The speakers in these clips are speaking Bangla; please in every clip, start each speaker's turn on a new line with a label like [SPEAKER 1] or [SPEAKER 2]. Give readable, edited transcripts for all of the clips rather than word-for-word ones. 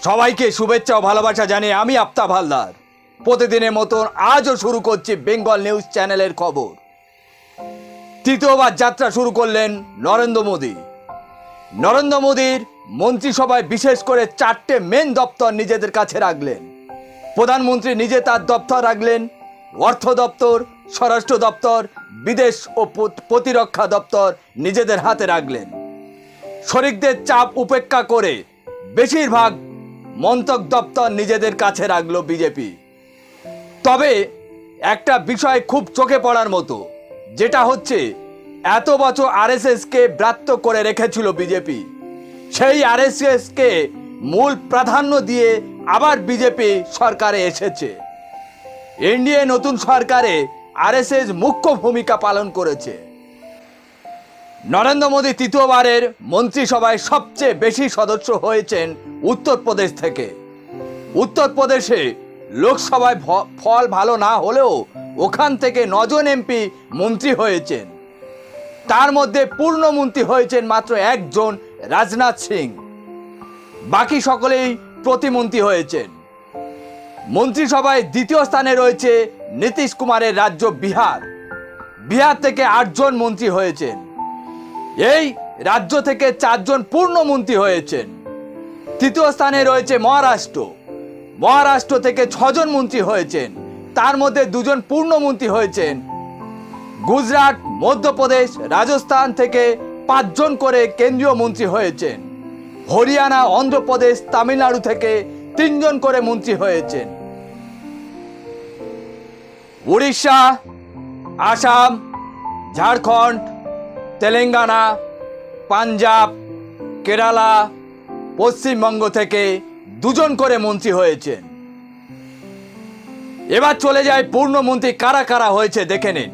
[SPEAKER 1] সবাইকে শুভেচ্ছা ও ভালোবাসা জানিয়ে আমি আফতাব হালদার প্রতিদিনের মতন আজও শুরু করছি বেঙ্গল নিউজ চ্যানেলের খবর। তৃতীয়বার যাত্রা শুরু করলেন নরেন্দ্র মোদী। নরেন্দ্র মোদীর মন্ত্রিসভায় বিশেষ করে 4টে মেন দপ্তর নিজেদের কাছে রাখলেন। প্রধানমন্ত্রী নিজে তার দপ্তর রাখলেন, অর্থ দপ্তর, স্বরাষ্ট্র দপ্তর, বিদেশ ও প্রতিরক্ষা দপ্তর নিজেদের হাতে রাখলেন। শরিকদের চাপ উপেক্ষা করে বেশিরভাগ মন্ত্রক দপ্তর নিজেদের কাছে রাখলো বিজেপি। তবে একটা বিষয় খুব চোখে পড়ার মতো, যেটা হচ্ছে এত বছর আরএসএসকে ব্রাত্য করে রেখেছিল বিজেপি, সেই আরএসএসকে মূল প্রাধান্য দিয়ে আবার বিজেপি সরকারে এসেছে। এনডিএ নতুন সরকারে আরএসএস মুখ্য ভূমিকা পালন করেছে। নরেন্দ্র মোদী তৃতীয়বারের মন্ত্রিসভায় সবচেয়ে বেশি সদস্য হয়েছেন উত্তরপ্রদেশ থেকে। উত্তরপ্রদেশে লোকসভায় ফল ভালো না হলেও ওখান থেকে 9 জন এমপি মন্ত্রী হয়েছেন। তার মধ্যে পূর্ণমন্ত্রী হয়েছেন মাত্র একজন, রাজনাথ সিং। বাকি সকলেই প্রতিমন্ত্রী হয়েছেন। মন্ত্রিসভায় দ্বিতীয় স্থানে রয়েছে নীতিশ কুমারের রাজ্য বিহার। বিহার থেকে 8 জন মন্ত্রী হয়েছেন। এই রাজ্য থেকে 4 জন পূর্ণমন্ত্রী হয়েছেন। তৃতীয় স্থানে রয়েছে মহারাষ্ট্র। মহারাষ্ট্র থেকে 6 জন মন্ত্রী হয়েছেন, তার মধ্যে 2 জন পূর্ণমন্ত্রী হয়েছেন। গুজরাট, মধ্যপ্রদেশ, রাজস্থান থেকে 5 জন করে কেন্দ্রীয় মন্ত্রী হয়েছেন। হরিয়ানা, অন্ধ্রপ্রদেশ, তামিলনাড়ু থেকে 3 জন করে মন্ত্রী হয়েছেন। উড়িষ্যা, আসাম, ঝাড়খণ্ড, তেলেঙ্গানা, পাঞ্জাব, কেরালা, পশ্চিমবঙ্গ থেকে 2 জন করে মন্ত্রী হয়েছেন। এবার চলে যায় পূর্ণমন্ত্রী কারা কারা হয়েছে দেখে নিন।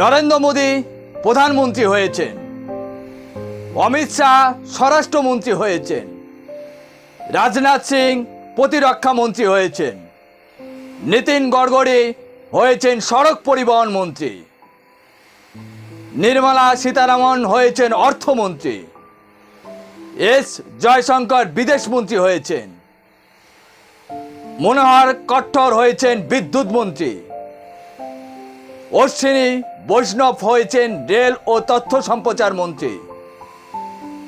[SPEAKER 1] নরেন্দ্র মোদী প্রধানমন্ত্রী হয়েছেন। অমিত শাহ স্বরাষ্ট্রমন্ত্রী হয়েছেন। রাজনাথ সিং প্রতিরক্ষা মন্ত্রী হয়েছেন। নীতিন গডকরি হয়েছেন সড়ক পরিবহন মন্ত্রী। নির্মলা সীতারামন হয়েছেন অর্থমন্ত্রী। এস জয়শঙ্কর বিদেশমন্ত্রী হয়েছেন। মনোহর কট্টর হয়েছেন বিদ্যুৎ মন্ত্রী। অশ্বিনী বৈষ্ণব হয়েছেন রেল ও তথ্য সম্প্রচার মন্ত্রী।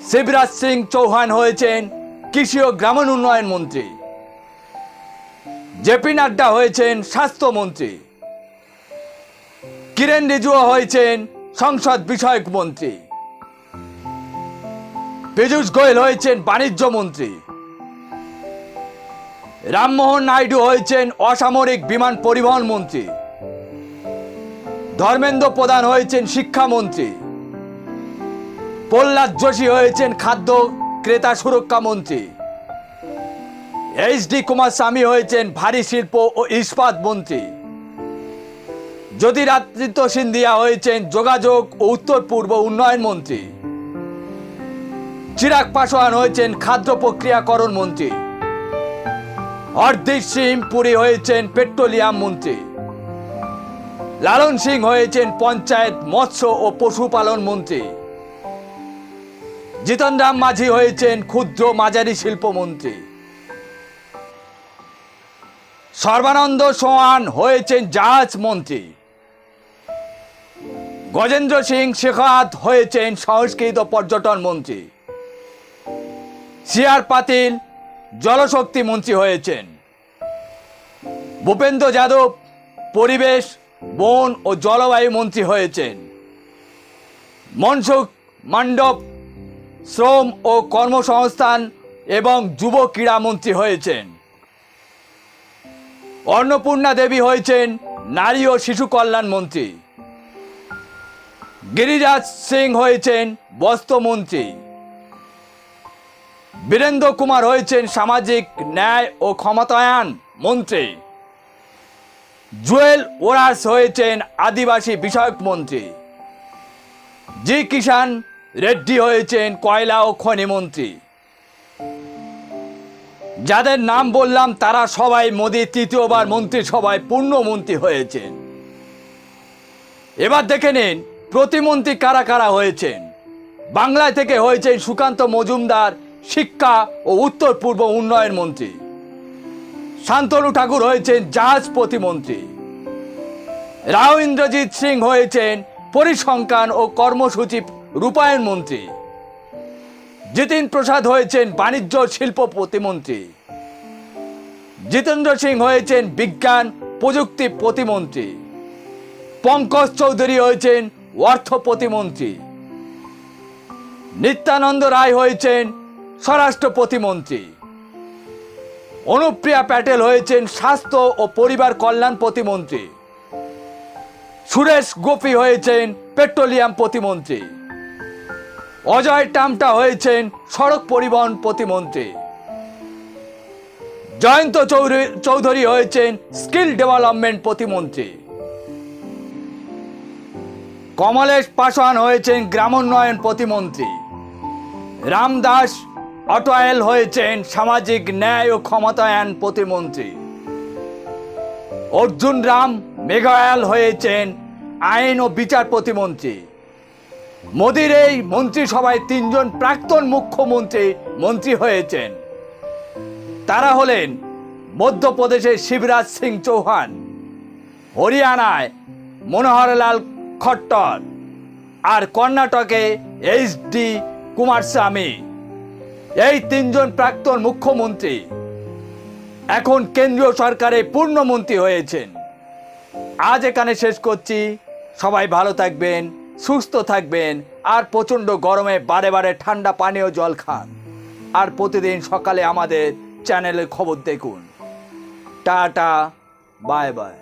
[SPEAKER 1] শিবরাজ সিং চৌহান হয়েছেন কৃষি ও গ্রামীণ উন্নয়ন মন্ত্রী। জেপি নাড্ডা হয়েছেন স্বাস্থ্যমন্ত্রী। কিরেন রিজিজু হয়েছেন সংসদ বিষয়ক মন্ত্রী। পীযূষ গোয়েল হয়েছেন বাণিজ্য মন্ত্রী। রামমোহন নাইডু হয়েছেন অসামরিক বিমান পরিবহন মন্ত্রী। ধর্মেন্দ্র প্রধান হয়েছেন শিক্ষামন্ত্রী। প্রহ্লাদ যোশী হয়েছেন খাদ্য ক্রেতা সুরক্ষা মন্ত্রী। এইচ ডি কুমারস্বামী হয়েছেন ভারী শিল্প ও ইস্পাত মন্ত্রী। জ্যোতিরাদিত্য সিন্ধিয়া হয়েছেন যোগাযোগ ও উত্তর পূর্ব উন্নয়ন মন্ত্রী। চিরাগ পাসওয়ান হয়েছেন খাদ্য প্রক্রিয়াকরণ মন্ত্রী। হরদীপ সিং পুরী হয়েছেন পেট্রোলিয়াম মন্ত্রী। লালন সিং হয়েছেন পঞ্চায়েত, মৎস্য ও পশুপালন মন্ত্রী। জিতন রাম মাঝি হয়েছেন ক্ষুদ্র মাঝারি শিল্প মন্ত্রী। সর্বানন্দ সোনোয়াল হয়েছেন জাহাজ মন্ত্রী। গজেন্দ্র সিং শেখাওয়াত হয়েছেন সংস্কৃতি ও পর্যটন মন্ত্রী। সি.আর. পাতিল জলশক্তি মন্ত্রী হয়েছেন। ভূপেন্দ্র যাদব পরিবেশ, বন ও জলবায়ু মন্ত্রী হয়েছেন। মনসুখ মান্ডব শ্রম ও কর্মসংস্থান এবং যুব ক্রীড়া মন্ত্রী হয়েছেন। অন্নপূর্ণা দেবী হয়েছেন নারী ও শিশু কল্যাণ মন্ত্রী। গিরিরাজ সিং হয়েছেন বস্ত্রমন্ত্রী। বীরেন্দ্র কুমার হয়েছেন সামাজিক ন্যায় ও ক্ষমতায়ন মন্ত্রী। জুয়েল ওরাস হয়েছেন আদিবাসী বিষয়ক মন্ত্রী। জি কিষান রেড্ডি হয়েছেন কয়লা ও খনি মন্ত্রী। যাদের নাম বললাম তারা সবাই মোদী তৃতীয়বার মন্ত্রিসভায় পূর্ণমন্ত্রী হয়েছেন। এবার দেখে নিন প্রতিমন্ত্রী কারা কারা হয়েছেন। বাংলায় থেকে হয়েছেন সুকান্ত মজুমদার শিক্ষা ও উত্তর পূর্ব উন্নয়ন মন্ত্রী। শান্তনু ঠাকুর হয়েছেন জাহাজ প্রতিমন্ত্রী। রাও ইন্দ্রজিৎ সিং হয়েছেন পরিসংখ্যান ও কর্মসূচি রূপায়ণ মন্ত্রী। জিতিন প্রসাদ হয়েছেন বাণিজ্য শিল্প প্রতিমন্ত্রী। জিতেন্দ্র সিং হয়েছেন বিজ্ঞান প্রযুক্তি প্রতিমন্ত্রী। পঙ্কজ চৌধুরী হয়েছেন অর্থ প্রতিমন্ত্রী। নিত্যানন্দ রায় হয়েছেন স্বরাষ্ট্র প্রতিমন্ত্রী। অনুপ্রিয়া প্যাটেল হয়েছেন স্বাস্থ্য ও পরিবার কল্যাণ প্রতিমন্ত্রী। সুরেশ গোপী হয়েছেন পেট্রোলিয়াম প্রতিমন্ত্রী। অজয় টামটা হয়েছেন সড়ক পরিবহন প্রতিমন্ত্রী। জয়ন্ত চৌধুরী হয়েছেন স্কিল ডেভেলপমেন্ট প্রতিমন্ত্রী। কমলেশ পাসওয়ান হয়েছেন গ্রামোন্নয়ন প্রতিমন্ত্রী। রামদাস অটোয়াল হয়েছেন সামাজিক ন্যায় ও ক্ষমতায়ন প্রতিমন্ত্রী। অর্জুন রাম মেঘায়াল হয়েছেন আইন ও বিচার প্রতিমন্ত্রী। মোদির এই মন্ত্রিসভায় 3 জন প্রাক্তন মুখ্যমন্ত্রী মন্ত্রী হয়েছেন। তারা হলেন মধ্যপ্রদেশের শিবরাজ সিং চৌহান, হরিয়ানায় মনোহরলাল খট্টর আর কর্ণাটকে এইচ.ডি. কুমারস্বামী। এই 3 জন প্রাক্তন মুখ্যমন্ত্রী এখন কেন্দ্রীয় সরকারে পূর্ণমন্ত্রী হয়েছেন। আজ এখানে শেষ করছি। সবাই ভালো থাকবেন, সুস্থ থাকবেন আর প্রচণ্ড গরমে বারে বারে ঠান্ডা পানীয় জল খান। আর প্রতিদিন সকালে আমাদের চ্যানেলের খবর দেখুন। Tata, bye bye.